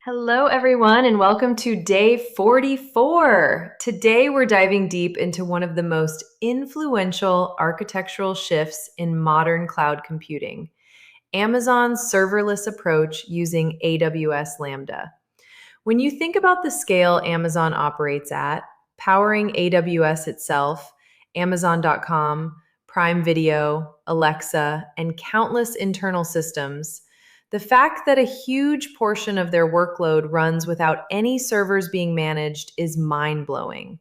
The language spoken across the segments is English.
Hello, everyone, and welcome to day 44. Today, we're diving deep into one of the most influential architectural shifts in modern cloud computing, Amazon's serverless approach using AWS Lambda. When you think about the scale Amazon operates at, powering AWS itself, Amazon.com, Prime Video, Alexa, and countless internal systems, the fact that a huge portion of their workload runs without any servers being managed is mind-blowing.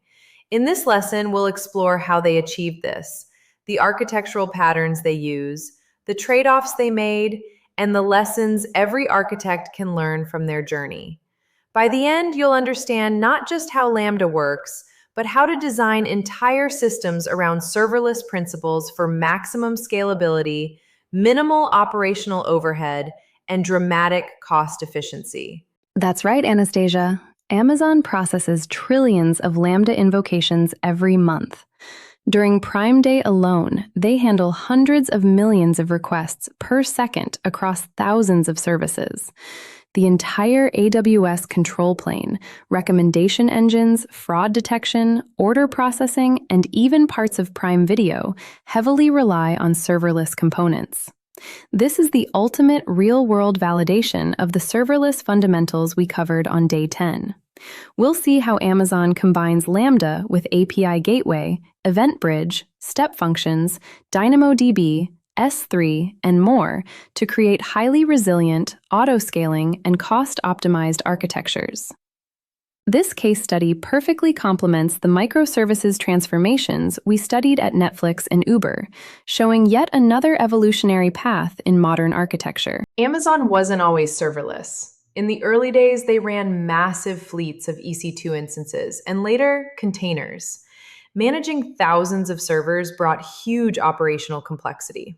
In this lesson, we'll explore how they achieved this, the architectural patterns they use, the trade-offs they made, and the lessons every architect can learn from their journey. By the end, you'll understand not just how Lambda works, but how to design entire systems around serverless principles for maximum scalability, minimal operational overhead, and dramatic cost efficiency. That's right, Anastasia. Amazon processes trillions of Lambda invocations every month. During Prime Day alone, they handle hundreds of millions of requests per second across thousands of services. The entire AWS control plane, recommendation engines, fraud detection, order processing, and even parts of Prime Video heavily rely on serverless components. This is the ultimate real-world validation of the serverless fundamentals we covered on day 10. We'll see how Amazon combines Lambda with API Gateway, Event Bridge, step functions, DynamoDB, S3, and more to create highly resilient, auto-scaling, and cost-optimized architectures. This case study perfectly complements the microservices transformations we studied at Netflix and Uber, showing yet another evolutionary path in modern architecture. Amazon wasn't always serverless. In the early days, they ran massive fleets of EC2 instances and later containers. Managing thousands of servers brought huge operational complexity.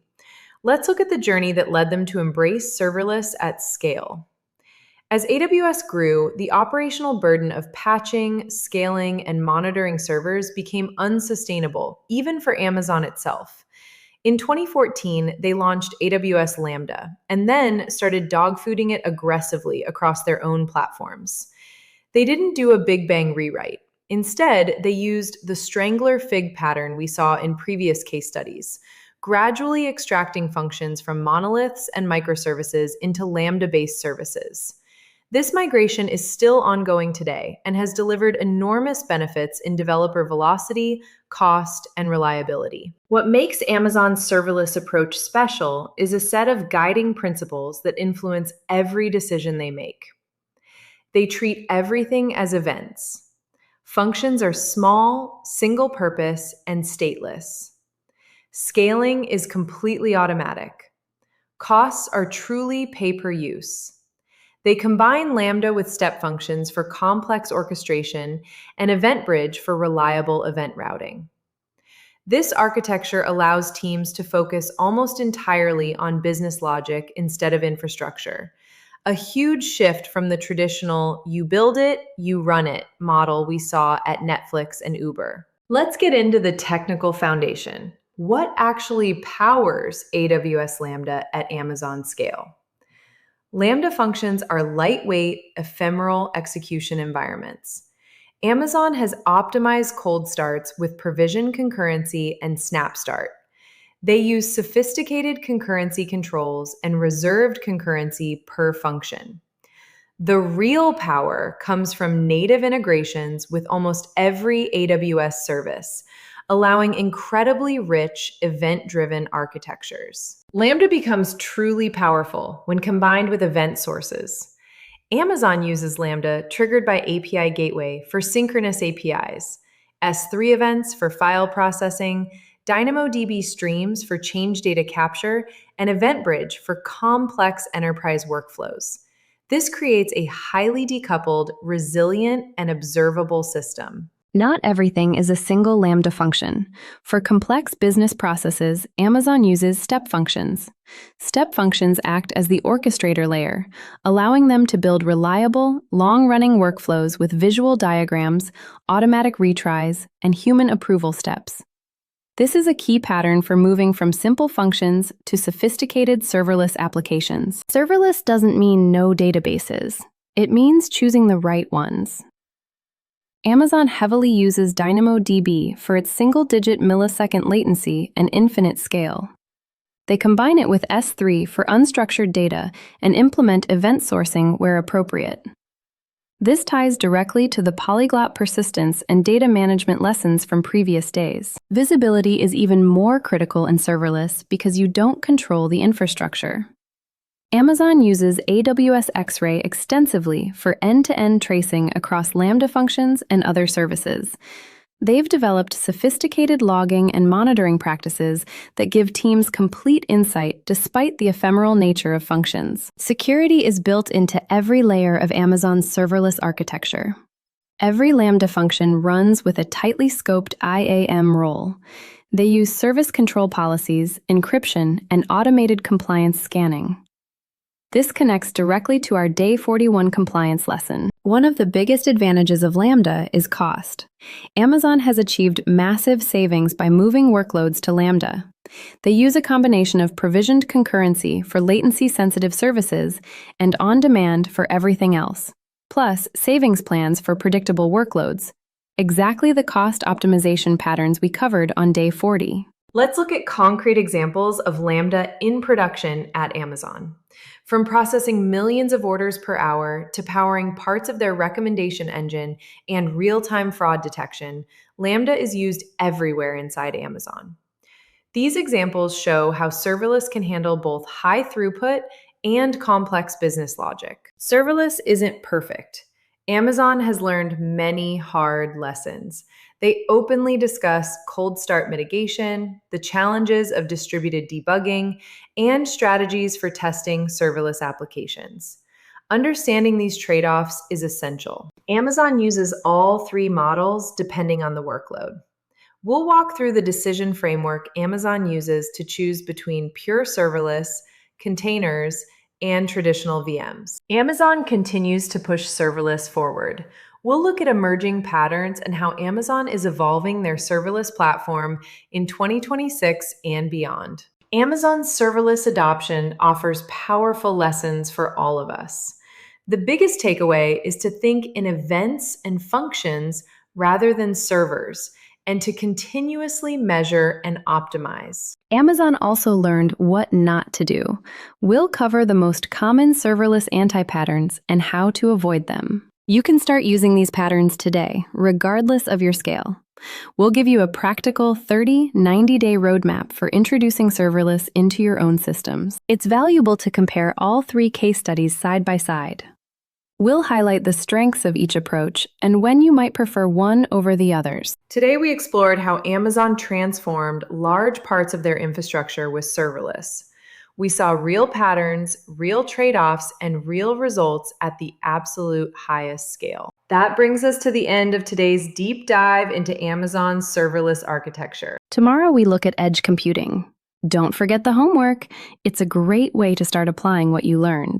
Let's look at the journey that led them to embrace serverless at scale. As AWS grew, the operational burden of patching, scaling, and monitoring servers became unsustainable, even for Amazon itself. In 2014, they launched AWS Lambda, and then started dogfooding it aggressively across their own platforms. They didn't do a big bang rewrite. Instead, they used the strangler fig pattern we saw in previous case studies, gradually extracting functions from monoliths and microservices into Lambda-based services. This migration is still ongoing today and has delivered enormous benefits in developer velocity, cost, and reliability. What makes Amazon's serverless approach special is a set of guiding principles that influence every decision they make. They treat everything as events. Functions are small, single-purpose, and stateless. Scaling is completely automatic. Costs are truly pay-per-use. They combine Lambda with step functions for complex orchestration and Event Bridge for reliable event routing. This architecture allows teams to focus almost entirely on business logic instead of infrastructure, a huge shift from the traditional you build it, you run it model we saw at Netflix and Uber. Let's get into the technical foundation. What actually powers AWS Lambda at Amazon scale? Lambda functions are lightweight, ephemeral execution environments. Amazon has optimized cold starts with provision concurrency and snap start. They use sophisticated concurrency controls and reserved concurrency per function. The real power comes from native integrations with almost every AWS service, allowing incredibly rich event-driven architectures. Lambda becomes truly powerful when combined with event sources. Amazon uses Lambda triggered by API Gateway for synchronous APIs, S3 events for file processing, DynamoDB streams for change data capture, and Event Bridge for complex enterprise workflows. This creates a highly decoupled, resilient, and observable system. Not everything is a single Lambda function. For complex business processes, Amazon uses step functions. Step functions act as the orchestrator layer, allowing them to build reliable, long-running workflows with visual diagrams, automatic retries, and human approval steps. This is a key pattern for moving from simple functions to sophisticated serverless applications. Serverless doesn't mean no databases. It means choosing the right ones. Amazon heavily uses DynamoDB for its single-digit millisecond latency and infinite scale. They combine it with S3 for unstructured data and implement event sourcing where appropriate. This ties directly to the polyglot persistence and data management lessons from previous days. Visibility is even more critical in serverless because you don't control the infrastructure. Amazon uses AWS X-Ray extensively for end-to-end tracing across Lambda functions and other services. They've developed sophisticated logging and monitoring practices that give teams complete insight despite the ephemeral nature of functions. Security is built into every layer of Amazon's serverless architecture. Every Lambda function runs with a tightly scoped IAM role. They use service control policies, encryption, and automated compliance scanning. This connects directly to our Day 41 compliance lesson. One of the biggest advantages of Lambda is cost. Amazon has achieved massive savings by moving workloads to Lambda. They use a combination of provisioned concurrency for latency-sensitive services and on-demand for everything else, plus savings plans for predictable workloads. Exactly the cost optimization patterns we covered on Day 40. Let's look at concrete examples of Lambda in production at Amazon. From processing millions of orders per hour to powering parts of their recommendation engine and real-time fraud detection, Lambda is used everywhere inside Amazon. These examples show how serverless can handle both high throughput and complex business logic. Serverless isn't perfect. Amazon has learned many hard lessons. They openly discuss cold start mitigation, the challenges of distributed debugging, and strategies for testing serverless applications. Understanding these trade-offs is essential. Amazon uses all three models depending on the workload. We'll walk through the decision framework Amazon uses to choose between pure serverless, containers, and traditional VMs. Amazon continues to push serverless forward. We'll look at emerging patterns and how Amazon is evolving their serverless platform in 2026 and beyond. Amazon's serverless adoption offers powerful lessons for all of us. The biggest takeaway is to think in events and functions rather than servers, and to continuously measure and optimize. Amazon also learned what not to do. We'll cover the most common serverless anti-patterns and how to avoid them. You can start using these patterns today, regardless of your scale. We'll give you a practical 90-day roadmap for introducing serverless into your own systems. It's valuable to compare all three case studies side by side. We'll highlight the strengths of each approach and when you might prefer one over the others. Today, we explored how Amazon transformed large parts of their infrastructure with serverless. We saw real patterns, real trade-offs, and real results at the absolute highest scale. That brings us to the end of today's deep dive into Amazon's serverless architecture. Tomorrow, we look at edge computing. Don't forget the homework. It's a great way to start applying what you learned.